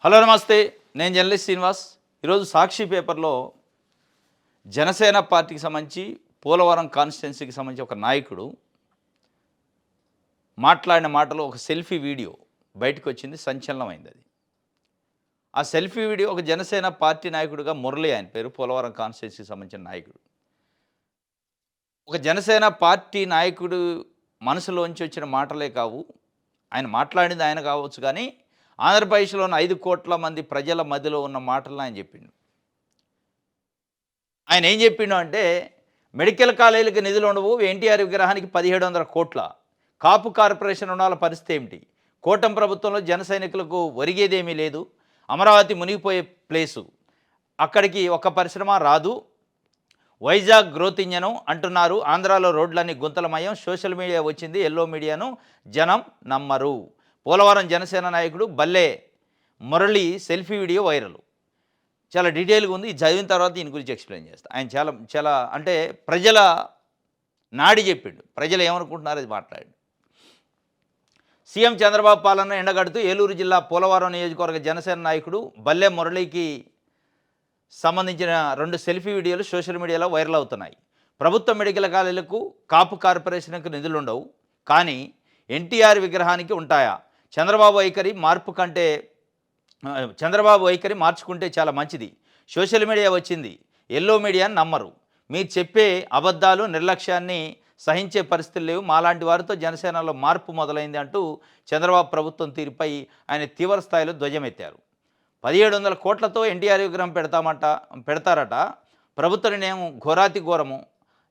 Hello నమస్తే. నేను journalist Srinivas. ఈరోజు సాక్షి పేపర్లో జనసేన పార్టీకి సంబంధించి పోలవరం కాన్స్టిట్యున్సీకి సంబంధించి ఒక నాయకుడు మాట్లాడిన మాటలు ఒక సెల్ఫీ వీడియో బయటకు వచ్చింది. సంచలనమైంది అది. ఆ సెల్ఫీ వీడియో ఒక జనసేన పార్టీ నాయకుడిగా మురళి, ఆయన పేరు, పోలవరం కాన్స్టిట్యున్సీకి సంబంధించిన నాయకుడు. ఒక జనసేన పార్టీ నాయకుడు మనసులోంచి వచ్చిన మాటలే కావు, ఆయన మాట్లాడింది ఆయన కావచ్చు, కానీ ఆంధ్రప్రదేశ్లో ఉన్న 5 కోట్ల మంది ప్రజల మధ్యలో ఉన్న మాటలను ఆయన చెప్పిండు. ఆయన ఏం చెప్పిండు అంటే, మెడికల్ కాలేజీలకు నిధులు ఉండవు, ఎన్టీఆర్ విగ్రహానికి 1700 కోట్ల, కాపు కార్పొరేషన్ రుణాల పరిస్థితి ఏమిటి, కూటమి ప్రభుత్వంలో జన సైనికులకు ఒరిగేదేమీ లేదు, అమరావతి మునిగిపోయే ప్లేసు, అక్కడికి ఒక పరిశ్రమ రాదు, వైజాగ్ గ్రోత్ ఇంజను అంటున్నారు, ఆంధ్రాలో రోడ్లన్నీ గుంతలమయం, సోషల్ మీడియా వచ్చింది, ఎల్లో మీడియాను జనం నమ్మరు. పోలవరం జనసేన నాయకుడు బల్లే మురళి సెల్ఫీ వీడియో వైరల్. చాలా డీటెయిల్గా ఉంది. ఇది చదివిన తర్వాత దీని గురించి ఎక్స్ప్లెయిన్ చేస్తాను. ఆయన చాలా చాలా అంటే ప్రజల నాడి చెప్పిండు, ప్రజలు ఏమనుకుంటున్నారు అది మాట్లాడి. సీఎం చంద్రబాబు పాలన ఎండగడుతూ ఏలూరు జిల్లా పోలవరం నియోజకవర్గ జనసేన నాయకుడు బల్లె మురళికి సంబంధించిన 2 సెల్ఫీ వీడియోలు సోషల్ మీడియాలో వైరల్ అవుతున్నాయి. ప్రభుత్వ మెడికల్ కాలేజీలకు, కాపు కార్పొరేషన్కు నిధులు ఉండవు, కానీ ఎన్టీఆర్ విగ్రహానికి ఉంటాయా? చంద్రబాబు వైఖరి మార్చుకుంటే చాలా మంచిది. సోషల్ మీడియా వచ్చింది, ఎల్లో మీడియాని నమ్మరు. మీరు చెప్పే అబద్ధాలు, నిర్లక్ష్యాన్ని సహించే పరిస్థితులు లేవు. మాలాంటి వారితో జనసేనలో మార్పు మొదలైంది అంటూ చంద్రబాబు ప్రభుత్వం తీరుపై ఆయన తీవ్ర స్థాయిలో ధ్వజమెత్తారు. 1700 కోట్లతో ఎన్టీఆర్ విగ్రహం పెడతారట. ప్రభుత్వ నిర్ణయం ఘోరాతి ఘోరము.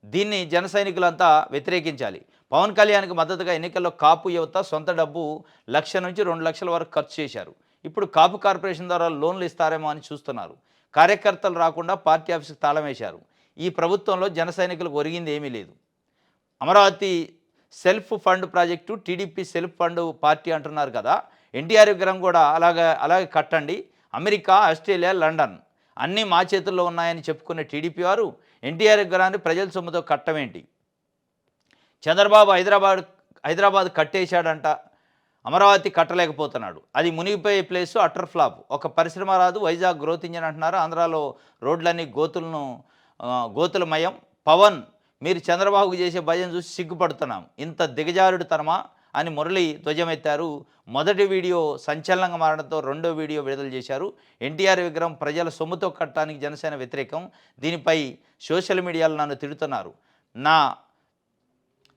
దీన్ని జన సైనికులంతా వ్యతిరేకించాలి. పవన్ కళ్యాణ్కి మద్దతుగా ఎన్నికల్లో కాపు యువత సొంత డబ్బు 1,00,000 నుంచి 2,00,000 వరకు ఖర్చు చేశారు. ఇప్పుడు కాపు కార్పొరేషన్ ద్వారా లోన్లు ఇస్తారేమో అని చూస్తున్నారు. కార్యకర్తలు రాకుండా పార్టీ ఆఫీస్కి తాళం వేశారు. ఈ ప్రభుత్వంలో జన సైనికులకు ఒరిగింది ఏమీ లేదు. Amaravati self fund project, TDP self fund party అంటున్నారు కదా, ఎన్టీఆర్ విగ్రహం కూడా అలాగే కట్టండి. అమెరికా, ఆస్ట్రేలియా, లండన్ అన్నీ మా చేతుల్లో ఉన్నాయని చెప్పుకునే టీడీపీ వారు ఎన్టీఆర్ విగ్రహాన్ని ప్రజల సొమ్ముతో కట్టమేంటి? చంద్రబాబు హైదరాబాద్ కట్టేశాడంట, అమరావతి కట్టలేకపోతున్నాడు. అది మునిగిపోయే ప్లేసు, అటర్ ఫ్లాప్. ఒక పరిశ్రమ రాదు, వైజాగ్ గ్రోత్ ఇంజన్ అంటున్నారు, ఆంధ్రాలో రోడ్లన్నీ గోతులమయం. పవన్, మీరు చంద్రబాబుకు చేసే భజన చూసి సిగ్గుపడుతున్నాం, ఇంత దిగజారుడుతనమా అని మురళి ధ్వజమెత్తారు. మొదటి వీడియో సంచలనంగా మారడంతో రెండో వీడియో విడుదల చేశారు. ఎన్టీఆర్ విగ్రహం ప్రజల సొమ్ముతో కట్టడానికి జనసేన వ్యతిరేకం. దీనిపై సోషల్ మీడియాలో నన్ను తిడుతున్నారు. నా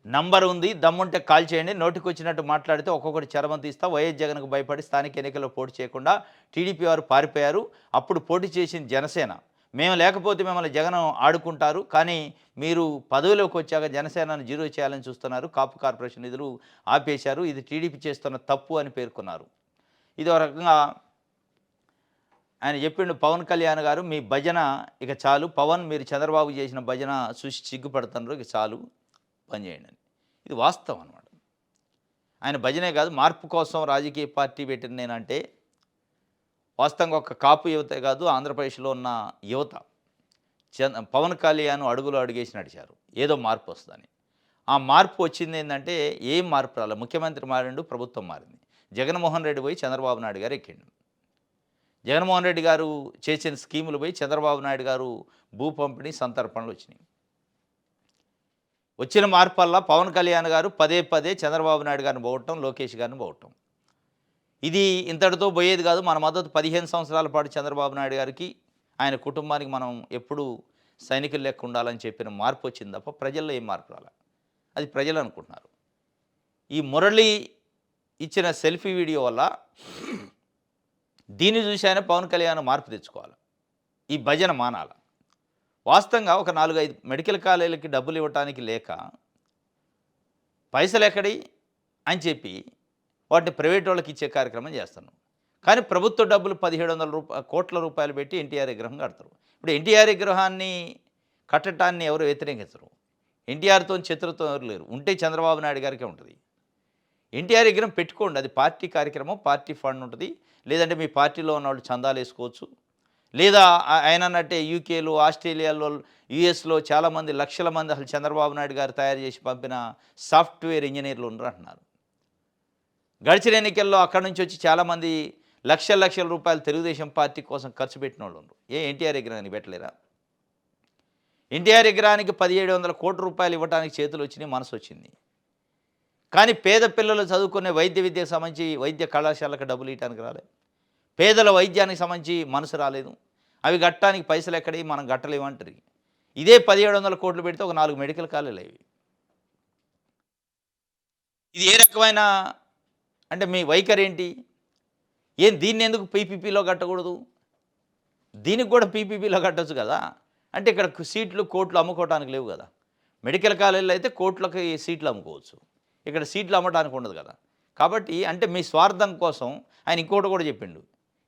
నంబర్ ఉంది, దమ్ముంటే కాల్ చేయండి. నోటికొచ్చినట్టు మాట్లాడితే ఒక్కొక్కటి చరమం తీస్తా. వైఎస్ జగన్కు భయపడి స్థానిక ఎన్నికల్లో పోటీ చేయకుండా టీడీపీ వారు పారిపోయారు. అప్పుడు పోటీ చేసింది జనసేన. మేము లేకపోతే మిమ్మల్ని జగన్ ఆడుకుంటారు, కానీ మీరు పదవిలోకి వచ్చాక జనసేనను జీరో చేయాలని చూస్తున్నారు. కాపు కార్పొరేషన్ నిధులు ఆపేశారు. ఇది టీడీపీ చేస్తున్న తప్పు అని పేర్కొన్నారు. ఇది ఒక రకంగా ఆయన చెప్పిండు. పవన్ కళ్యాణ్ గారు, మీ భజన ఇక చాలు. పవన్, మీరు చంద్రబాబు చేసిన భజన చూసి సిగ్గుపడుతున్నారు, ఇక చాలు, పనిచేయండి అని. ఇది వాస్తవం అన్నమాట. ఆయన భజనే కాదు, మార్పు కోసం రాజకీయ పార్టీ పెట్టిన నేనంటే వాస్తవంగా ఒక కాపు యువతే కాదు, ఆంధ్రప్రదేశ్లో ఉన్న యువత పవన్ కళ్యాణ్ అడుగులో అడుగేసి నడిచారు, ఏదో మార్పు వస్తుందని. ఆ మార్పు వచ్చింది ఏంటంటే, ఏం మార్పు రాలేదు. ముఖ్యమంత్రి మారిండు, ప్రభుత్వం మారింది. జగన్మోహన్ రెడ్డి పోయి చంద్రబాబు నాయుడు గారు ఎక్కిండు. జగన్మోహన్ రెడ్డి గారు చేసిన స్కీములు పోయి చంద్రబాబు నాయుడు గారు భూ పంపిణీ, సంతర్పణలు వచ్చినాయి. వచ్చిన మార్పల్లా పవన్ కళ్యాణ్ గారు పదే చంద్రబాబు నాయుడు గారిని పోవటం, లోకేష్ గారిని పోవటం. ఇది ఇంతటితో పోయేది కాదు. మన మద్దతు 15 సంవత్సరాల పాటు చంద్రబాబు నాయుడు గారికి, ఆయన కుటుంబానికి మనం ఎప్పుడూ సైనికులు లెక్క ఉండాలని చెప్పిన మార్పు వచ్చింది తప్ప ప్రజల్లో ఏం మార్పు రాలే. అది ప్రజలు అనుకుంటున్నారు. ఈ మురళి ఇచ్చిన సెల్ఫీ వీడియో వల్ల దీన్ని చూసి ఆయన పవన్ కళ్యాణ్ మార్పు తెచ్చుకోవాలి, ఈ భజన మానాల. వాస్తవంగా ఒక 4-5 మెడికల్ కాలేజీలకి డబ్బులు ఇవ్వటానికి లేక పైసలు ఎక్కడి అని చెప్పి వాటిని ప్రైవేట్ వాళ్ళకి ఇచ్చే కార్యక్రమం చేస్తున్నాం. కానీ ప్రభుత్వ డబ్బులు 1700 కోట్ల రూపాయలు పెట్టి ఎన్టీఆర్ విగ్రహం కడతారు. ఇప్పుడు ఎన్టీఆర్ విగ్రహాన్ని కట్టడాన్ని ఎవరు వ్యతిరేకించరు. ఎన్టీఆర్తో శత్రుత్వం ఎవరు లేరు. ఉంటే చంద్రబాబు నాయుడు గారికే ఉంటుంది. ఎన్టీఆర్ విగ్రహం పెట్టుకోండి, అది పార్టీ కార్యక్రమం, పార్టీ ఫండ్ ఉంటుంది. లేదంటే మీ పార్టీలో ఉన్న వాళ్ళు చందాలు వేసుకోవచ్చు. లేదా ఆయన అన్నట్టే యూకేలో, ఆస్ట్రేలియాలో, యూఎస్లో చాలామంది, లక్షల మంది అసలు చంద్రబాబు నాయుడు గారు తయారు చేసి పంపిన సాఫ్ట్వేర్ ఇంజనీర్లు ఉన్నారు అంటున్నారు. గడిచిన ఎన్నికల్లో అక్కడి నుంచి వచ్చి చాలామంది లక్షల లక్షల రూపాయలు తెలుగుదేశం పార్టీ కోసం ఖర్చు పెట్టిన వాళ్ళు ఉన్నారు. ఎన్టీఆర్ విగ్రహానికి పెట్టలేరా? ఎన్టీఆర్ విగ్రహానికి 1700 కోట్ల రూపాయలు ఇవ్వడానికి చేతులు వచ్చినాయి, మనసు వచ్చింది. కానీ పేద పిల్లలు చదువుకునే వైద్య విద్యకు సంబంధించి వైద్య కళాశాలకు డబ్బులు ఇవ్వడానికి రాలేదు. పేదల వైద్యానికి సంబంధించి మనసు రాలేదు. అవి కట్టడానికి పైసలు ఎక్కడి, మనం కట్టలేమంటారు. ఇదే 1700 కోట్లు పెడితే ఒక 4 మెడికల్ కాలేజీలు అవి. ఇది ఏ రకమైన అంటే మీ వైఖరి ఏంటి? దీన్ని ఎందుకు పీపీపీలో కట్టకూడదు? దీనికి కూడా పీపీపీలో కట్టొచ్చు కదా. అంటే ఇక్కడ సీట్లు కోట్లు అమ్ముకోవడానికి లేవు కదా. మెడికల్ కాలేజీలో అయితే కోట్లకి సీట్లు అమ్ముకోవచ్చు, ఇక్కడ సీట్లు అమ్మడానికి ఉండదు కదా. కాబట్టి అంటే మీ స్వార్థం కోసం ఆయన ఇంకోటి కూడా చెప్పిండు.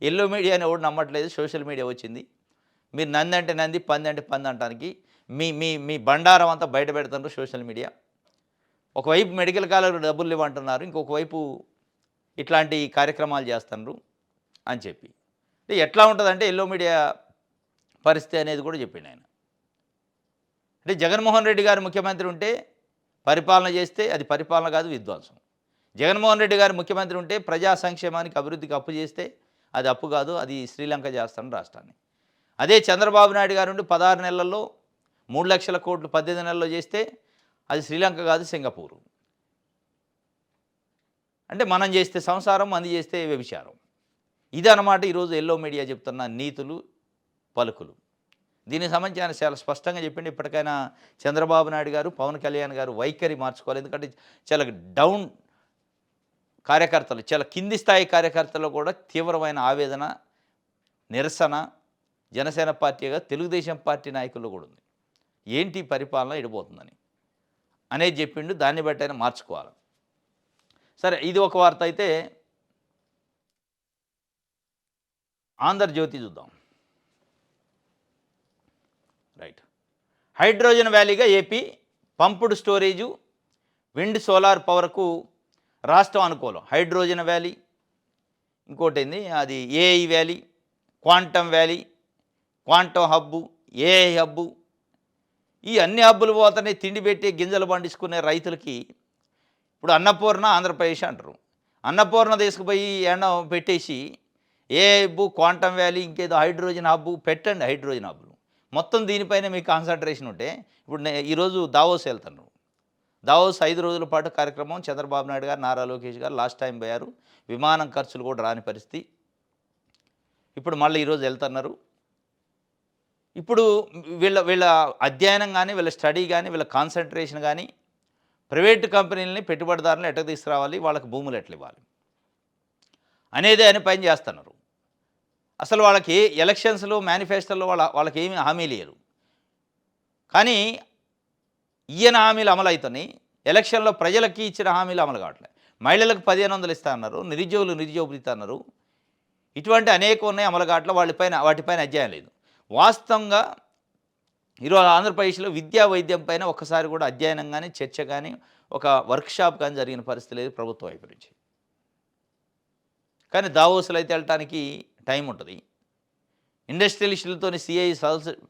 ఎల్లో మీడియా అని ఎవడు నమ్మట్లేదు, సోషల్ మీడియా వచ్చింది. మీరు నంది అంటే నంది, పంది అంటే పంది అంటానికి మీ మీ మీ బండారం అంతా బయట పెడుతున్నారు సోషల్ మీడియా. ఒకవైపు మెడికల్ కాలేజీలో డబ్బులు ఇవ్వంటున్నారు, ఇంకొక వైపు ఇట్లాంటి కార్యక్రమాలు చేస్తున్నారు అని చెప్పి. అంటే ఎట్లా ఉంటుందంటే ఎల్లో మీడియా పరిస్థితి అనేది కూడా చెప్పిండు ఆయన. అంటే జగన్మోహన్ రెడ్డి గారు ముఖ్యమంత్రి ఉంటే పరిపాలన చేస్తే అది పరిపాలన కాదు, విధ్వంసం. జగన్మోహన్ రెడ్డి గారు ముఖ్యమంత్రి ఉంటే ప్రజా సంక్షేమానికి అభివృద్ధికి అప్పు చేస్తే అది అప్పు కాదు, అది శ్రీలంక చేస్తాను రాష్ట్రాన్ని. అదే చంద్రబాబు నాయుడు గారు ఉండి 16 నెలల్లో 3 లక్షల కోట్లు 18 నెలల్లో చేస్తే అది శ్రీలంక కాదు, సింగపూరు. అంటే మనం చేస్తే సంసారం, మంది చేస్తే వ్యభిచారం. ఇది అన్నమాట ఈరోజు ఎల్లో మీడియా చెప్తున్న నీతులు, పలుకులు. దీనికి సంబంధించి ఆయన చాలా స్పష్టంగా చెప్పిండి. ఇప్పటికైనా చంద్రబాబు నాయుడు గారు, పవన్ కళ్యాణ్ గారు వైఖరి మార్చుకోవాలి. ఎందుకంటే చాలా డౌన్ కార్యకర్తలు, చాలా కింది స్థాయి కార్యకర్తలు కూడా తీవ్రమైన ఆవేదన, నిరసన జనసేన పార్టీగా తెలుగుదేశం పార్టీ నాయకుల్లో కూడా ఉంది. ఏంటి పరిపాలన ఎడిపోతుందని అనేది చెప్పిండు. దాన్ని బట్టి ఆయన మార్చుకోవాలి. సరే, ఇది ఒక వార్త అయితే ఆంధ్రజ్యోతి చూద్దాం. రైట్. హైడ్రోజన్ వ్యాలీగా AP, pumped storage, wind solar పవర్కు రాష్ట్రం అనుకూలం. హైడ్రోజన్ వ్యాలీ, ఇంకోటి ఏంది అది AI valley, quantum valley, quantum hub, AI hub, ఈ అన్ని హబ్బులు పోతున్నాయి. తిండి పెట్టి గింజలు పండించుకునే రైతులకి ఇప్పుడు అన్నపూర్ణ ఆంధ్రప్రదేశ్ అంటారు. అన్నపూర్ణ తీసుకుపోయి ఎండ పెట్టేసి ఏ హబ్బు, క్వాంటమ్ వ్యాలీ, ఇంకేదో హైడ్రోజన్ హబ్బు పెట్టండి. హైడ్రోజన్ హబ్బులు మొత్తం దీనిపైన మీకు కాన్సన్ట్రేషన్ ఉంటే ఇప్పుడు ఈరోజు దావోస్ వెళ్తున్నారు. దావోస్ 5 రోజుల పాటు కార్యక్రమం. చంద్రబాబు నాయుడు గారు, నారా లోకేష్ గారు లాస్ట్ టైం పోయారు. విమానం ఖర్చులు కూడా రాని పరిస్థితి. ఇప్పుడు మళ్ళీ ఈరోజు వెళ్తున్నారు. ఇప్పుడు వీళ్ళ అధ్యయనం కానీ, వీళ్ళ స్టడీ కానీ, వీళ్ళ కాన్సన్ట్రేషన్ కానీ ప్రైవేటు కంపెనీలని, పెట్టుబడిదారులను ఎట్లా తీసుకురావాలి, వాళ్ళకి భూములు ఎట్లా ఇవ్వాలి అనేది ఆయన పైన చేస్తున్నారు. అసలు వాళ్ళకి ఎలక్షన్స్లో మేనిఫెస్టోలో వాళ్ళకి ఏమీ హామీలు ఇయ్యరు. కానీ ఈయన హామీలు అమలు అవుతున్నాయి. ఎలక్షన్లో ప్రజలకి ఇచ్చిన హామీలు అమలు కావట్లేదు. మహిళలకు 1500 ఇస్తా అన్నారు, నిరుద్యోగులు ఇస్తా అన్నారు. ఇటువంటి అనేక ఉన్నాయి అమలు కావట్ల. వాటిపైన అధ్యాయం లేదు. వాస్తవంగా ఈరోజు ఆంధ్రప్రదేశ్లో విద్యా వైద్యం పైన ఒక్కసారి కూడా అధ్యయనం కానీ, చర్చ కానీ, ఒక వర్క్షాప్ కానీ జరిగిన పరిస్థితి లేదు ప్రభుత్వం వైపు నుంచి. కానీ దావోసులు అయితే వెళ్ళటానికి టైం ఉంటుంది. ఇండస్ట్రియలిస్టులతో సిఐ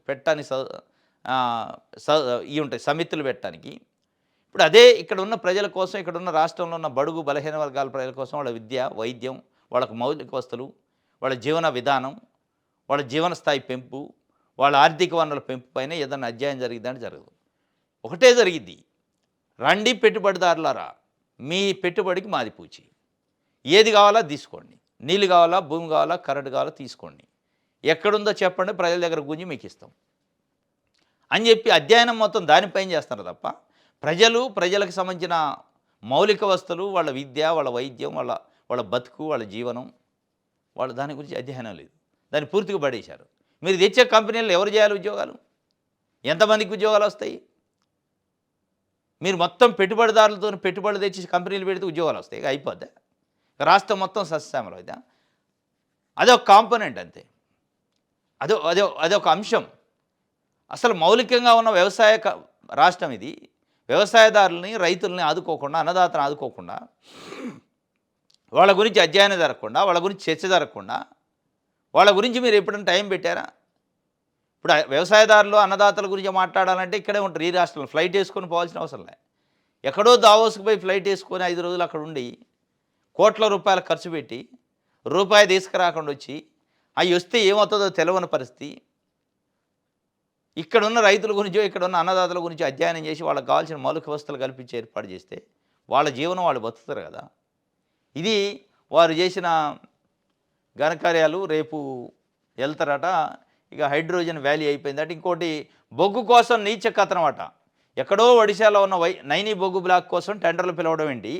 పెట్టడానికి ఇవి ఉంటాయి, సమితులు పెట్టడానికి. ఇప్పుడు అదే ఇక్కడ ఉన్న ప్రజల కోసం, ఇక్కడ ఉన్న రాష్ట్రంలో ఉన్న బడుగు బలహీన వర్గాల ప్రజల కోసం వాళ్ళ విద్య, వైద్యం, వాళ్ళకు మౌలిక వస్తువులు, వాళ్ళ జీవన విధానం, వాళ్ళ జీవన స్థాయి పెంపు, వాళ్ళ ఆర్థిక వనరుల పెంపు పైన ఏదైనా అధ్యాయం జరిగిద్దని జరగదు. ఒకటే జరిగిద్ది, రండి పెట్టుబడిదారులారా, మీ పెట్టుబడికి మాది పూచి, ఏది కావాలా తీసుకోండి, నీళ్ళు కావాలా, భూమి కావాలా, కరెంటు కావాలా తీసుకోండి, ఎక్కడుందో చెప్పండి, ప్రజల దగ్గర గుంజి మీకు ఇస్తాం అని చెప్పి అధ్యయనం మొత్తం దానిపైన చేస్తారు తప్ప ప్రజలకు సంబంధించిన మౌలిక వస్తువులు, వాళ్ళ విద్య, వాళ్ళ వైద్యం, వాళ్ళ బతుకు, వాళ్ళ జీవనం, వాళ్ళ దాని గురించి అధ్యయనం లేదు. దాన్ని పూర్తిగా పడేశారు. మీరు తెచ్చే కంపెనీలు ఎవరు చేయాలి ఉద్యోగాలు? ఎంతమందికి ఉద్యోగాలు వస్తాయి? మీరు మొత్తం పెట్టుబడిదారులతో పెట్టుబడులు తెచ్చి కంపెనీలు పెడితే ఉద్యోగాలు వస్తాయి, అయిపోద్దా? రాష్ట్రం మొత్తం సస్యశ్యామలం అవుతా? అదొక కాంపోనెంట్ అంతే. అదొక అంశం. అసలు మౌలికంగా ఉన్న వ్యవసాయ రాష్ట్రం ఇది. వ్యవసాయదారులని, రైతుల్ని ఆదుకోకుండా, అన్నదాతను ఆదుకోకుండా, వాళ్ళ గురించి అధ్యయనం జరగకుండా, వాళ్ళ గురించి చర్చ జరగకుండా, వాళ్ళ గురించి మీరు ఎప్పుడైనా టైం పెట్టారా? ఇప్పుడు వ్యవసాయదారులు, అన్నదాతల గురించి మాట్లాడాలంటే ఇక్కడే ఉంటారు, ఈ రాష్ట్రంలో. ఫ్లైట్ వేసుకొని పోవాల్సిన అవసరం లేదు. ఎక్కడో దావోస్కి పోయి ఫ్లైట్ వేసుకొని 5 రోజులు అక్కడ ఉండి కోట్ల రూపాయలు ఖర్చు పెట్టి రూపాయి తీసుకురాకుండా వచ్చి అవి వస్తే ఏమవుతుందో తెలియని పరిస్థితి. ఇక్కడున్న రైతుల గురించో, ఇక్కడున్న అన్నదాతల గురించి అధ్యయనం చేసి వాళ్ళకి కావాల్సిన మౌలిక వసతులు కల్పించి ఏర్పాటు చేస్తే వాళ్ళ జీవనం వాళ్ళు బతుకుతారు కదా. ఇది వారు చేసిన ఘనకార్యాలు. రేపు వెళ్తారట. ఇక హైడ్రోజన్ వ్యాలీ అయిపోయిందట. ఇంకోటి బొగ్గు కోసం నీచ కథనం అట. ఎక్కడో ఒడిశాలో ఉన్న నైని బొగ్గు బ్లాక్ కోసం టెండర్లు పిలవడం ఏంటి,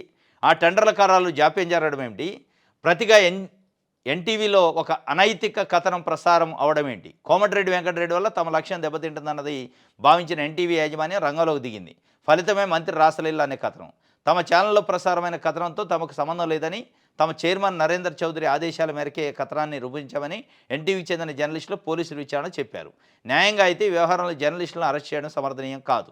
ఆ టెండర్ల కారాలు జాప్యం జరగడం ఏంటి, ప్రతిగా ఎన్టీవీలో ఒక అనైతిక కథనం ప్రసారం అవడం ఏంటి. కోమటిరెడ్డి వెంకటరెడ్డి వల్ల తమ లక్ష్యం దెబ్బతింటుందన్నది భావించిన ఎన్టీవీ యాజమాన్యం రంగంలోకి దిగింది. ఫలితమే మంత్రి రాసలీల అనే కథనం. తమ ఛానల్లో ప్రసారమైన కథనంతో తమకు సంబంధం లేదని, తమ చైర్మన్ నరేందర్ చౌదరి ఆదేశాల మేరకే కథనాన్ని రూపొందించామని ఎన్టీవీకి చెందిన జర్నలిస్టులు పోలీసులు విచారణ చెప్పారు. న్యాయంగా అయితే ఈ వ్యవహారంలో జర్నలిస్టులను అరెస్ట్ చేయడం సమర్థనీయం కాదు.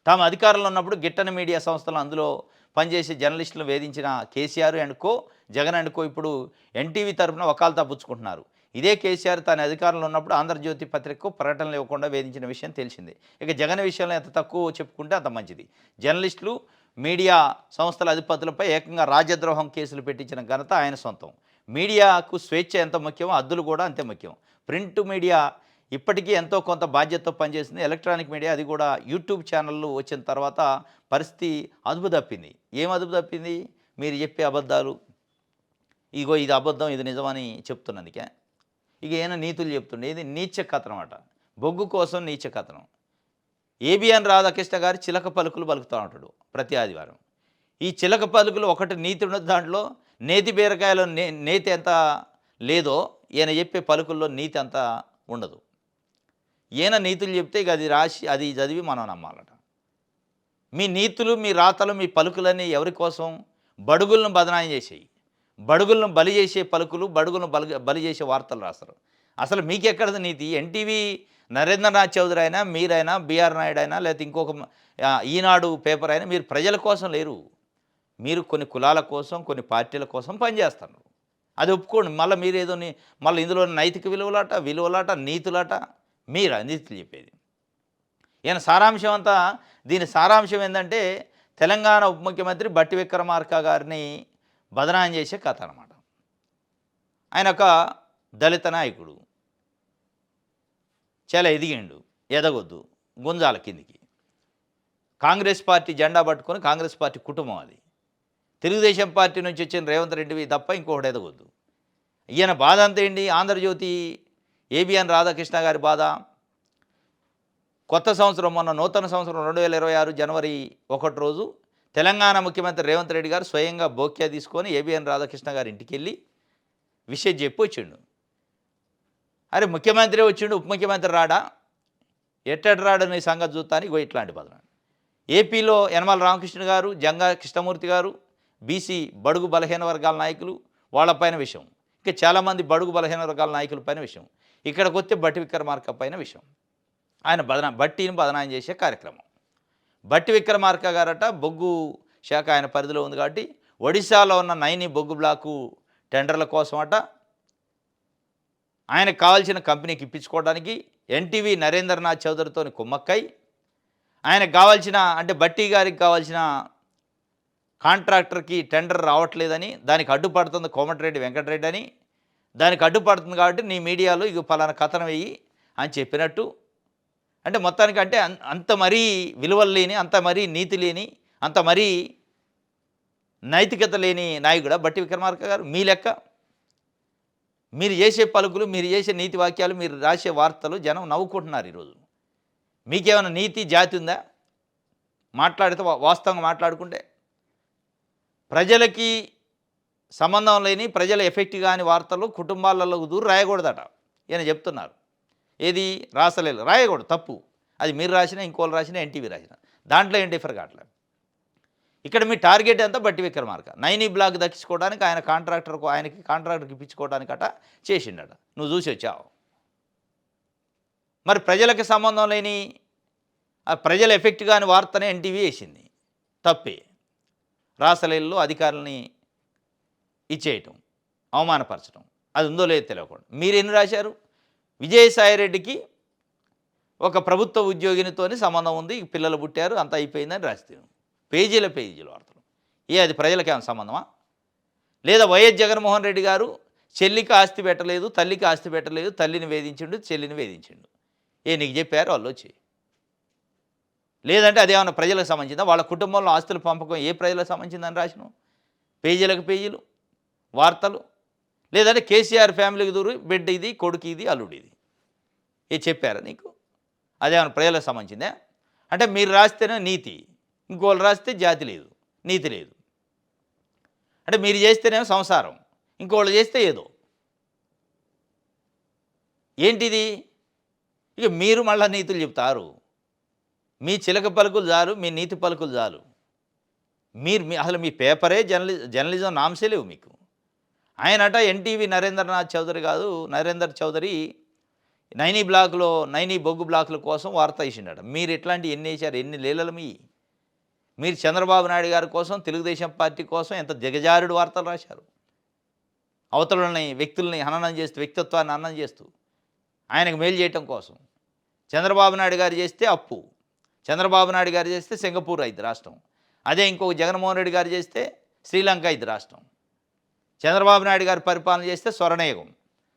తాము అధికారంలో ఉన్నప్పుడు గిట్టని మీడియా సంస్థలు అందులో పనిచేసే జర్నలిస్టులను వేధించిన KCR and co, Jagan and co ఇప్పుడు ఎన్టీవీ తరఫున వకాల్తా పుచ్చుకుంటున్నారు. ఇదే కేసీఆర్ తన అధికారంలో ఉన్నప్పుడు ఆంధ్రజ్యోతి పత్రికకు ప్రకటనలు ఇవ్వకుండా వేధించిన విషయం తెలిసిందే. ఇక జగన్ విషయంలో ఎంత తక్కువ చెప్పుకుంటే అంత మంచిది. జర్నలిస్టులు, మీడియా సంస్థల అధిపతులపై ఏకంగా రాజద్రోహం కేసులు పెట్టించిన ఘనత ఆయన సొంతం. మీడియాకు స్వేచ్ఛ ఎంత ముఖ్యమో హద్దులు కూడా అంతే ముఖ్యం. ప్రింట్ మీడియా ఇప్పటికీ ఎంతో కొంత బాధ్యతతో పనిచేస్తుంది. ఎలక్ట్రానిక్ మీడియా, అది కూడా యూట్యూబ్ ఛానళ్ళు వచ్చిన తర్వాత పరిస్థితి అదుపు తప్పింది. ఏం అదుపు తప్పింది? మీరు చెప్పే అబద్ధాలు, ఇగో ఇది అబద్ధం ఇది నిజమని చెప్తున్నందుకే. ఇక ఏమైనా నీతులు చెప్తుండే. ఇది నీచ కథనం అట. బొగ్గు కోసం నీచ కథనం. ఏబిఎన్ రాధాకృష్ణ గారి చిలక పలుకులు పలుకుతూ ఉంటాడు ప్రతి ఆదివారం. ఈ చిలక పలుకులు ఒకటి నీతి ఉన్నది, దాంట్లో నేతి బీరకాయలో నేతి ఎంత లేదో ఈయన చెప్పే పలుకుల్లో నీతి అంత ఉండదు. ఈయన నీతులు చెప్తే ఇక అది రాసి అది చదివి మనం నమ్మాలట. మీ నీతులు, మీ రాతలు, మీ పలుకులన్నీ ఎవరి కోసం? బడుగులను బదనాయం చేసేయి, బడుగులను బలి చేసే పలుకులు, బడుగులను బలి చేసే వార్తలు రాస్తారు. అసలు మీకెక్కడది నీతి? ఎన్టీవీ నరేంద్రనాథ్ చౌదరి అయినా, మీరైనా, బిఆర్ నాయుడు అయినా, లేకపోతే ఇంకొక ఈనాడు పేపర్ అయినా, మీరు ప్రజల కోసం లేరు. మీరు కొన్ని కులాల కోసం, కొన్ని పార్టీల కోసం పనిచేస్తారు. అది ఒప్పుకోండి. మళ్ళీ మీరేదో మళ్ళీ ఇందులో నైతిక విలువలాట, నీతులాట. మీరా నీతులు చెప్పేది? ఈయన సారాంశం అంతా, దీని సారాంశం ఏంటంటే తెలంగాణ ఉప ముఖ్యమంత్రి బట్టి విక్రమార్క గారిని బదనాయం చేసే కథ అన్నమాట. ఆయన ఒక దళిత నాయకుడు, చాలా ఎదిగిండు, ఎదగొద్దు, గుంజాల కిందికి. కాంగ్రెస్ పార్టీ జెండా పట్టుకొని, కాంగ్రెస్ పార్టీ కుటుంబం అది. తెలుగుదేశం పార్టీ నుంచి వచ్చిన రేవంత్ రెడ్డివి తప్ప ఇంకొకటి ఎదగొద్దు. ఈయన బాధ అంతా ఏంటి? ఆంధ్రజ్యోతి ఏబిఎన్ రాధాకృష్ణ గారి బాధ. కొత్త సంవత్సరం, మొన్న నూతన సంవత్సరం 2026 జనవరి 1 రోజు తెలంగాణ ముఖ్యమంత్రి రేవంత్ రెడ్డి గారు స్వయంగా బోక్యా తీసుకొని ఏబిఎన్ రాధాకృష్ణ గారి ఇంటికి వెళ్ళి విషయం చెప్పి వచ్చిండు. అరే ముఖ్యమంత్రి వచ్చిండు, ఉప ముఖ్యమంత్రి రాడా? ఎట్టటి రాడు నీ సంగతి చూస్తాను. ఇగో ఇట్లాంటి బదనాలు. ఏపీలో యనమల రామకృష్ణ గారు, జంగా కృష్ణమూర్తి గారు, బీసీ బడుగు బలహీన వర్గాల నాయకులు, వాళ్ళపైన విషయం. ఇంకా చాలామంది బడుగు బలహీన వర్గాల నాయకుల పైన విషయం. ఇక్కడికి వస్తే బట్టి విక్రమార్క పైన విషయం. ఆయన బట్టిని బదనాయం చేసే కార్యక్రమం. బట్టి విక్రమార్క గారట బొగ్గు శాఖ ఆయన పరిధిలో ఉంది కాబట్టి ఒడిశాలో ఉన్న నైని బొగ్గు బ్లాకు టెండర్ల కోసం అట ఆయనకు కావాల్సిన కంపెనీకి ఇప్పించుకోవడానికి ఎన్టీవీ నరేంద్రనాథ్ చౌదరితో కుమ్మక్కై ఆయనకు కావాల్సిన, అంటే బట్టి గారికి కావాల్సిన కాంట్రాక్టర్కి టెండర్ రావట్లేదని, దానికి అడ్డుపడుతుంది కోమటిరెడ్డి వెంకటరెడ్డి అని, దానికి అడ్డుపడుతుంది కాబట్టి నీ మీడియాలో ఇక పలానా కథనం వెయ్యి అని చెప్పినట్టు. అంటే మొత్తానికి అంటే అంత మరీ విలువలు లేని, అంత మరీ నీతి లేని, అంత మరీ నైతికత లేని నాయకుడా బట్టి విక్రమార్క గారు? మీ లెక్క మీరు చేసే పలుకులు, మీరు చేసే నీతి వాక్యాలు, మీరు రాసే వార్తలు జనం నవ్వుకుంటున్నారు ఈరోజు. మీకేమైనా నీతి జాతి ఉందా? మాట్లాడితే వాస్తవంగా మాట్లాడుకుంటే ప్రజలకి సంబంధం లేని, ప్రజల ఎఫెక్ట్ కాని వార్తలు కుటుంబాలలో దూరం రాయకూడదట ఈయన చెప్తున్నారు. ఏది రాసలేదు, రాయకూడదు, తప్పు. అది మీరు రాసినా, ఇంకోళ్ళు రాసినా, ఎన్టీవీ రాసినా, దాంట్లో ఏం డిఫర్ కావట్లేదు. ఇక్కడ మీ టార్గెట్ అంతా బట్టి విక్రమార్క. నైని బ్లాక్ దక్కించుకోవడానికి ఆయనకి కాంట్రాక్టర్కి ఇప్పించుకోవడానికి అట చేసిండట. నువ్వు చూసి వచ్చావు. మరి ప్రజలకు సంబంధం లేని, ప్రజల ఎఫెక్ట్ కాని వార్తనే ఎన్టీవీ వేసింది. తప్పే. రాసలీలలో అధికారులని ఇచ్చేయటం, అవమానపరచడం, అది ఉందో లేదో తెలియకుండా. మీరు ఎన్ని రాశారు? విజయసాయిరెడ్డికి ఒక ప్రభుత్వ ఉద్యోగినితోని సంబంధం ఉంది, పిల్లలు పుట్టారు, అంతా అయిపోయిందని రాస్తే పేజీల వార్తలు. అది ప్రజలకి ఏమైనా సంబంధమా? లేదా వైఎస్ జగన్మోహన్ రెడ్డి గారు చెల్లికి ఆస్తి పెట్టలేదు, తల్లికి ఆస్తి పెట్టలేదు, తల్లిని వేధించిండు, చెల్లిని వేధించిండు. నీకు చెప్పారు వాళ్ళు వచ్చి? లేదంటే అదేమన్నా ప్రజలకు సంబంధించిందా? వాళ్ళ కుటుంబంలో ఆస్తుల పంపకం ఏ ప్రజలకు సంబంధించిందని రాసినావు? పేజీలకు పేజీలు వార్తలు. లేదంటే కేసీఆర్ ఫ్యామిలీకి దూరు బిడ్డ ఇది, కొడుకు ఇది, అల్లుడు ఇది. చెప్పారా నీకు? అదేమన్నా ప్రజలకు సంబంధించిందా? అంటే మీరు రాస్తేనే నీతి, ఇంకోళ్ళు రాస్తే జాతి లేదు, నీతి లేదు. అంటే మీరు చేస్తేనేమో సంసారం, ఇంకోళ్ళు చేస్తే ఏదో. ఏంటిది? ఇక మీరు మళ్ళా నీతులు చెప్తారు. మీ చిలక పలుకులు చాలు, మీ నీతి పలుకులు చాలు. అసలు మీ పేపరే జర్నలిజం నామ్సే లేవు మీకు. ఆయనట ఎన్టీవీ నరేంద్రనాథ్ చౌదరి కాదు, నరేందర్ చౌదరి నైనీ బొగ్గు బ్లాకుల కోసం వార్త ఇచ్చిండట. మీరు ఇట్లాంటి ఎన్ని వేశారు? ఎన్ని లీలలు మీరు చంద్రబాబు నాయుడు గారి కోసం, తెలుగుదేశం పార్టీ కోసం ఎంత దిగజారుడు వార్తలు రాశారు. అవతలని వ్యక్తుల్ని హననం చేస్తూ, వ్యక్తిత్వాన్ని హననం చేస్తూ, ఆయనకు మేలు చేయటం కోసం. చంద్రబాబు నాయుడు గారు చేస్తే అప్పు, చంద్రబాబు నాయుడు గారు చేస్తే సింగపూర్ అయింది రాష్ట్రం. అదే ఇంకొక జగన్మోహన్ రెడ్డి గారు చేస్తే శ్రీలంక అయింది రాష్ట్రం. చంద్రబాబు నాయుడు గారు పరిపాలన చేస్తే స్వర్ణయుగం,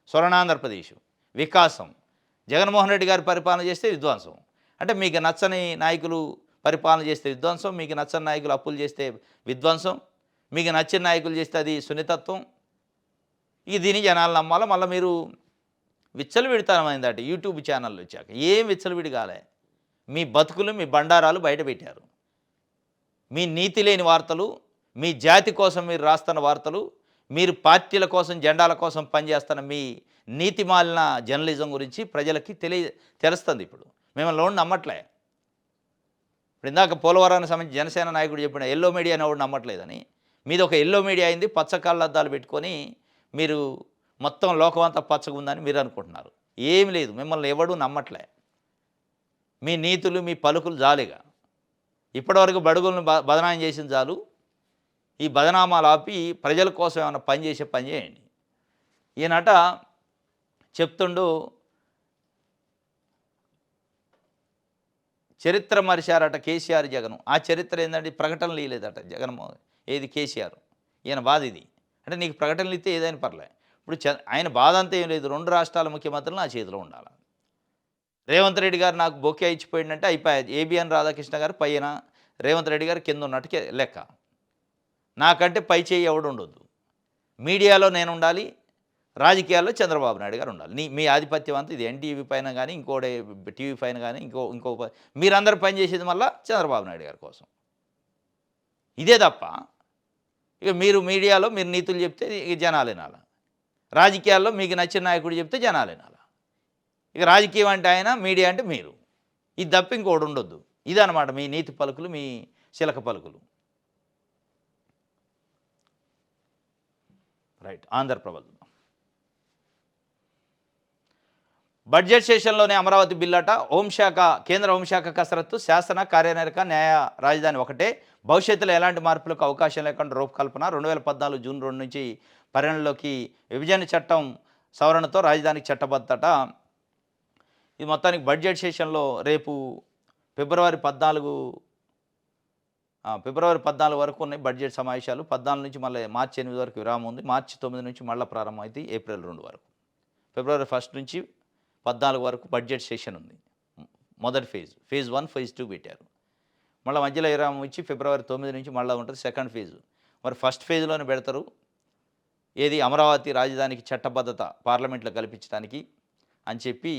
స్వర్ణాంధ్రప్రదేశ్, వికాసం. జగన్మోహన్ రెడ్డి గారి పరిపాలన చేస్తే విధ్వంసం. అంటే మీకు నచ్చని నాయకులు పరిపాలన చేస్తే విధ్వంసం, మీకు నచ్చని నాయకులు అప్పులు చేస్తే విధ్వంసం, మీకు నచ్చిన నాయకులు చేస్తే అది సున్నితత్వం. దీన్ని జనాలు నమ్మాలా? మళ్ళీ మీరు విచ్చలవిడితనమైందట యూట్యూబ్ ఛానళ్ళు వచ్చాక. ఏం విచ్చలవిడి కాలే. మీ బతుకులు, మీ బండారాలు బయట పెట్టారు. మీ నీతి లేని వార్తలు, మీ జాతి కోసం మీరు రాస్తున్న వార్తలు, మీరు పార్టీల కోసం, జెండాల కోసం పనిచేస్తున్న మీ నీతి మాలిన జర్నలిజం గురించి ప్రజలకి తెలుస్తుంది. ఇప్పుడు మిమ్మల్ని లోన్ నమ్మట్లే. ఇప్పుడు ఇందాక పోలవరానికి సంబంధించి జనసేన నాయకుడు చెప్పిన ఎల్లో మీడియా అనేవాడు నమ్మట్లేదని, మీది ఒక ఎల్లో మీడియా అయింది. పచ్చ కళ్ళద్దాలు పెట్టుకొని మీరు మొత్తం లోకం అంతా పచ్చగా ఉందని మీరు అనుకుంటున్నారు. ఏమి లేదు, మిమ్మల్ని ఎవడూ నమ్మట్లే. మీ నీతులు, మీ పలుకులు జాలిగా. ఇప్పటివరకు బడుగులను బదనాం చేసిన చాలు. ఈ బదనామాలు ఆపి ప్రజల కోసం ఏమైనా పని చేయండి. ఈయనట చెప్తుండు, చరిత్ర మరిచారట కేసీఆర్ జగన్. ఆ చరిత్ర ఏంటంటే ప్రకటనలు ఇవ్వలేదట జగన్మోహన్, కేసీఆర్. ఈయన బాధ ఇది. అంటే నీకు ప్రకటనలు ఇస్తే ఏదైనా పర్లే. ఇప్పుడు ఆయన బాధ అంతా ఏం లేదు, 2 రాష్ట్రాల ముఖ్యమంత్రులు నా చేతిలో ఉండాలి. రేవంత్ రెడ్డి గారు నాకు బొకే ఇచ్చిపోయిందంటే అయిపోయాది. ఏబిఎన్ రాధాకృష్ణ గారు పైన, రేవంత్ రెడ్డి గారు కింద ఉన్నట్టుకే లెక్క. నాకంటే పై చేయి ఎవడు ఉండొద్దు. మీడియాలో నేను ఉండాలి, రాజకీయాల్లో చంద్రబాబు నాయుడు గారు ఉండాలి. మీ ఆధిపత్యం అంతా ఇది. ఎన్టీవీ పైన కానీ, ఇంకోటి టీవీ పైన కానీ, ఇంకో మీరందరూ పనిచేసేది మళ్ళీ చంద్రబాబు నాయుడు గారి కోసం. ఇదే తప్ప ఇక మీరు మీడియాలో మీరు నీతులు చెప్తే ఇక జనాలు వినాలి, రాజకీయాల్లో మీకు నచ్చిన నాయకుడు చెప్తే జనాలు వినాలి. ఇక రాజకీయం అంటే ఆయన, మీడియా అంటే మీరు. ఇది తప్ప ఇంకోటి ఉండొద్దు. ఇదన్నమాట మీ నీతి పలుకులు, మీ చిలక పలుకులు. రైట్. ఆంధ్రప్రభ బడ్జెట్ సెషన్లోనే అమరావతి బిల్లట. కేంద్ర హోంశాఖ కసరత్తు. శాసన, కార్యనిర్వాహక, న్యాయ రాజధాని ఒకటే. భవిష్యత్తులో ఎలాంటి మార్పులకు అవకాశం లేకుండా రూపకల్పన. 2014 జూన్ 2 నుంచి పరిగణలోకి విభజన చట్టం సవరణతో రాజధానికి చట్టబద్ధత. ఇది మొత్తానికి బడ్జెట్ సెషన్లో రేపు ఫిబ్రవరి 14 వరకు ఉన్నాయి బడ్జెట్ సమావేశాలు. 14 నుంచి మళ్ళీ మార్చి 8 వరకు విరామం ఉంది. మార్చి 9 నుంచి మళ్ళీ ప్రారంభమైంది ఏప్రిల్ 2 వరకు. ఫిబ్రవరి 1 నుంచి 14 వరకు బడ్జెట్ సెషన్ ఉంది. మొదటి ఫేజ్ 1, ఫేజ్ 2 పెట్టారు. మళ్ళీ మధ్యలో విరామం ఇచ్చి ఫిబ్రవరి 9 నుంచి మళ్ళీ ఉంటుంది సెకండ్ ఫేజ్. మరి ఫస్ట్ ఫేజ్లోనే పెడతారు. అమరావతి రాజధానికి చట్టబద్ధత పార్లమెంట్లో కల్పించడానికి అని చెప్పి.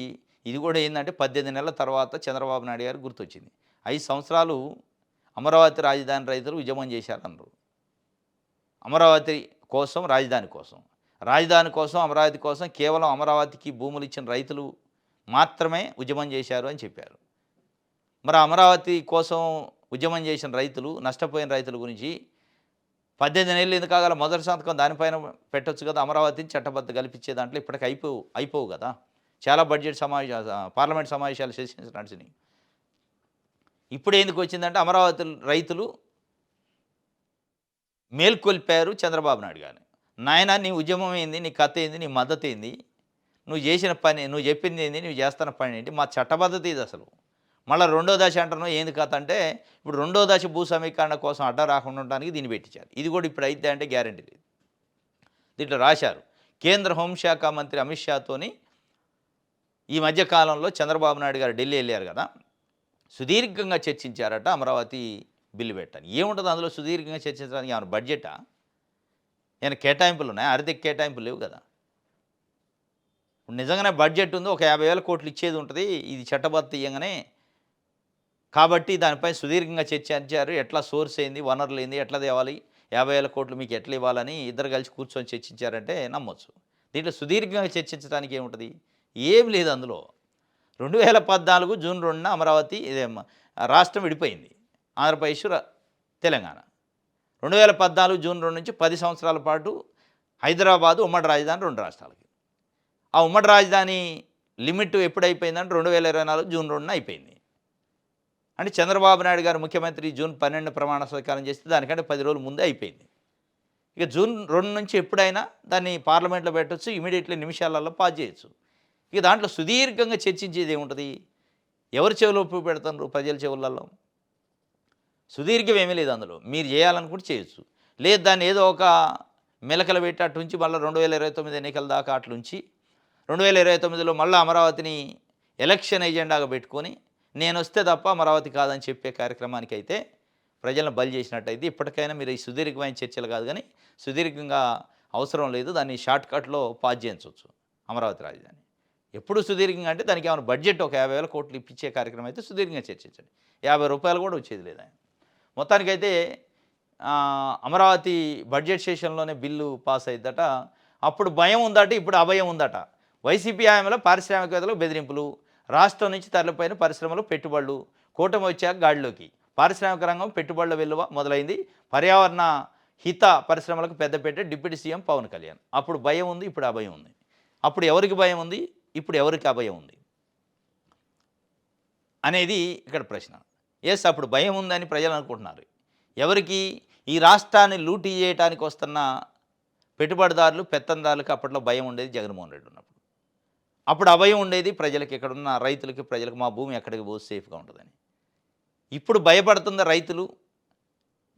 ఇది కూడా ఏంటంటే 18 నెలల తర్వాత చంద్రబాబు నాయుడు గారు గుర్తొచ్చింది. 5 సంవత్సరాలు అమరావతి రాజధాని రైతులు ఉద్యమం చేశారన్నారు. అమరావతి కోసం, రాజధాని కోసం, అమరావతి కోసం కేవలం అమరావతికి భూములు ఇచ్చిన రైతులు మాత్రమే ఉద్యమం చేశారు అని చెప్పారు. మరి అమరావతి కోసం ఉద్యమం చేసిన రైతులు, నష్టపోయిన రైతుల గురించి 18 నెలలు ఎందుకు కాగల? మొదటి సంతకం దానిపైన పెట్టొచ్చు కదా. అమరావతిని చట్టబద్ధ కల్పించే దాంట్లో ఇప్పటికి అయిపోవు కదా. చాలా పార్లమెంట్ సమావేశాలు సెషన్స్ నడిచినాయి. ఇప్పుడు ఎందుకు వచ్చిందంటే అమరావతి రైతులు మేల్కొల్పారు చంద్రబాబు నాయుడు గారిని. నాయన నీ ఉద్యమం ఏంది, నీ కథ ఏంది, నీ మద్దతు ఏంది, నువ్వు చేసిన పని, నువ్వు చెప్పింది ఏంది, నువ్వు చేస్తున్న పని ఏంటి, మా చట్టబద్ధత ఇది అసలు. మళ్ళీ 2వ దశ అంటున్నావు. ఏంది కథ అంటే ఇప్పుడు 2వ దశ భూ సమీకరణ కోసం అడ్డ రాకుండా ఉండడానికి దీన్ని పెట్టించారు. ఇది కూడా ఇప్పుడు అయితే అంటే గ్యారంటీ లేదు. దీంట్లో రాశారు. కేంద్ర హోంశాఖ మంత్రి అమిత్ షాతోని ఈ మధ్య కాలంలో చంద్రబాబు నాయుడు గారు ఢిల్లీ వెళ్ళారు కదా, సుదీర్ఘంగా చర్చించారట అమరావతి బిల్లు పెట్టని. ఏముంటుంది అందులో సుదీర్ఘంగా చర్చించడానికి? ఏమైనా బడ్జెటా? ఏమైనా కేటాయింపులు ఉన్నాయా? ఆర్థిక కేటాయింపులు లేవు కదా. ఇప్పుడు నిజంగానే బడ్జెట్ ఉంది, ఒక 50,000 కోట్లు ఇచ్చేది ఉంటుంది ఇది చట్టబద్ధ ఇయ్యంగానే, కాబట్టి దానిపై సుదీర్ఘంగా చర్చించారు. ఎట్లా సోర్స్ ఏంది, వనరులు ఏంది, ఎట్లా తేవాలి, 50,000 కోట్లు మీకు ఎట్లా ఇవ్వాలని ఇద్దరు కలిసి కూర్చొని చర్చించారంటే నమ్మొచ్చు. దీంట్లో సుదీర్ఘంగా చర్చించడానికి ఏముంటుంది? ఏం లేదు అందులో. 2014 జూన్ 2న అమరావతి రాష్ట్రం విడిపోయింది, ఆంధ్రప్రదేశ్ తెలంగాణ. 2014 జూన్ 2 నుంచి 10 సంవత్సరాల పాటు హైదరాబాదు ఉమ్మడి రాజధాని 2 రాష్ట్రాలకి. ఆ ఉమ్మడి రాజధాని లిమిట్ ఎప్పుడైపోయిందంటే 2024 జూన్ 2న అయిపోయింది. అంటే చంద్రబాబు నాయుడు గారు ముఖ్యమంత్రి జూన్ 12 ప్రమాణ స్వీకారం చేస్తే దానికంటే 10 రోజుల ముందే అయిపోయింది. ఇక జూన్ 2 నుంచి ఎప్పుడైనా దాన్ని పార్లమెంట్లో పెట్టవచ్చు, ఇమీడియట్లీ నిమిషాలలో పాస్ చేయొచ్చు. ఇక దాంట్లో సుదీర్ఘంగా చర్చించేది ఏముంటుంది? ఎవరి చెవిలో ఉప్పు పెడతారు? ప్రజల చెవులలో. సుదీర్ఘం ఏమీ లేదు అందులో. మీరు చేయాలనుకుంటే చేయొచ్చు, లేదు దాన్ని ఏదో ఒక మెలకలు పెట్టి అటుంచి మళ్ళీ 2029 ఎన్నికల దాకా అట్లుంచి 2029లో మళ్ళీ అమరావతిని ఎలక్షన్ ఎజెండాగా పెట్టుకొని నేను వస్తే తప్ప అమరావతి కాదని చెప్పే కార్యక్రమానికి అయితే ప్రజలను బలి చేసినట్టయితే, ఇప్పటికైనా మీరు ఈ సుదీర్ఘమైన చర్చలు కాదు కానీ సుదీర్ఘంగా అవసరం లేదు, దాన్ని షార్ట్కట్లో పాస్ చేయించవచ్చు అమరావతి రాజధాని. ఎప్పుడు సుదీర్ఘంగా అంటే దానికి ఏమైనా బడ్జెట్ ఒక 50,000 కోట్లు ఇప్పించే కార్యక్రమం అయితే సుదీర్ఘంగా చర్చించండి. 50 రూపాయలు కూడా వచ్చేది లేదు ఆయన. మొత్తానికైతే అమరావతి బడ్జెట్ సెషన్లోనే బిల్లు పాస్ అయిందట. అప్పుడు భయం ఉందట, ఇప్పుడు అభయం ఉందట. వైసీపీ హయాంలో పారిశ్రామికవేత్తలకు బెదిరింపులు, రాష్ట్రం నుంచి తరలిపోయిన పరిశ్రమలు, పెట్టుబడులు, కూటమి వచ్చాక గాడిలోకి. పారిశ్రామిక రంగం పెట్టుబడుల వెలువ మొదలైంది, పర్యావరణ హిత పరిశ్రమలకు పెద్దపేట డిప్యూటీ సీఎం పవన్ కళ్యాణ్. అప్పుడు భయం ఉంది, ఇప్పుడు అభయం ఉంది. అప్పుడు ఎవరికి భయం ఉంది, ఇప్పుడు ఎవరికి అభయం ఉంది అనేది ఇక్కడ ప్రశ్న. ఎస్, అప్పుడు భయం ఉందని ప్రజలు అనుకుంటున్నారు. ఎవరికి? ఈ రాష్ట్రాన్ని లూటీ చేయడానికి వస్తున్న పెట్టుబడిదారులు, పెత్తందారులకు అప్పట్లో భయం ఉండేది జగన్మోహన్ రెడ్డి ఉన్నప్పుడు. అప్పుడు అభయం ఉండేది ప్రజలకు, ఇక్కడున్న రైతులకి, ప్రజలకు మా భూమి ఎక్కడికి పోతే సేఫ్గా ఉంటుందని. ఇప్పుడు భయపడుతున్న రైతులు,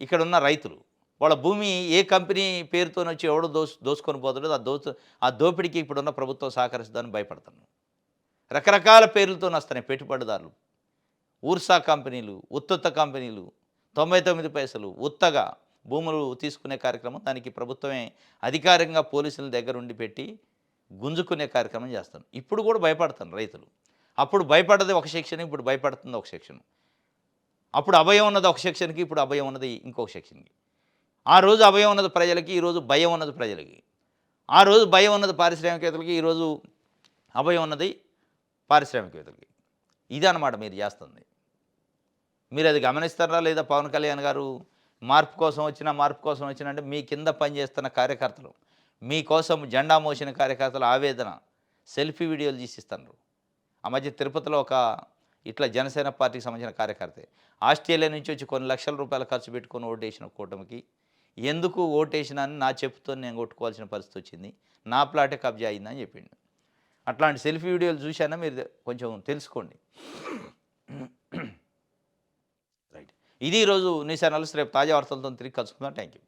ఇక్కడున్న రైతులు, వాళ్ళ భూమి ఏ కంపెనీ పేరుతో వచ్చి ఎవడో దోసుకొని పోతాడో ఆ దోపిడీకి ఇప్పుడున్న ప్రభుత్వం సహకరిస్తుందని భయపడుతున్నారు. రకరకాల పేర్లతో వస్తున్నాయి పెట్టుబడిదారులు, ఊర్సా కంపెనీలు, ఉత్తుత్త కంపెనీలు, 99 పైసలు ఉత్తగా భూములు తీసుకునే కార్యక్రమం, దానికి ప్రభుత్వమే అధికారికంగా పోలీసుల దగ్గర ఉండి పెట్టి గుంజుకునే కార్యక్రమం చేస్తాను. ఇప్పుడు కూడా భయపడుతున్నారు రైతులు. అప్పుడు భయపడ్డది ఒక సెక్షన్, ఇప్పుడు భయపడుతుంది ఒక సెక్షన్. అప్పుడు అభయం ఉన్నది ఒక సెక్షన్కి, ఇప్పుడు అభయం ఉన్నది ఇంకొక సెక్షన్కి. ఆ రోజు అభయం ఉన్నది ప్రజలకి, ఈరోజు భయం ఉన్నది ప్రజలకి. ఆ రోజు భయం ఉన్నది పారిశ్రామికవేత్తలకి, ఈరోజు అభయం ఉన్నది పారిశ్రామికవేత్తలకి. ఇదన్నమాట మీరు చేస్తుంది. మీరు అది గమనిస్తారా లేదా? పవన్ కళ్యాణ్ గారు మార్పు కోసం వచ్చిన అంటే మీ కింద పనిచేస్తున్న కార్యకర్తలు, మీకోసం జెండా మోసిన కార్యకర్తల ఆవేదన సెల్ఫీ వీడియోలు తీసిస్తున్నారు. ఆ మధ్య తిరుపతిలో ఒక ఇట్లా జనసేన పార్టీకి సంబంధించిన కార్యకర్తే ఆస్ట్రేలియా నుంచి వచ్చి కొన్ని లక్షల రూపాయలు ఖర్చు పెట్టుకొని ఓటేసిన కూటమికి ఎందుకు ఓటేసినా అని నా చెప్పుతో నేను కొట్టుకోవాల్సిన పరిస్థితి వచ్చింది, నా ప్లాటే కబ్జా అయిందని చెప్పిండు. అట్లాంటి సెల్ఫీ వీడియోలు చూశానా మీరు కొంచెం తెలుసుకోండి. రైట్, ఇది ఈరోజు న్యూస్ అనాలిసిస్. రేపు తాజా వార్తలతో తిరిగి కలుసుకుందాం. Thank you.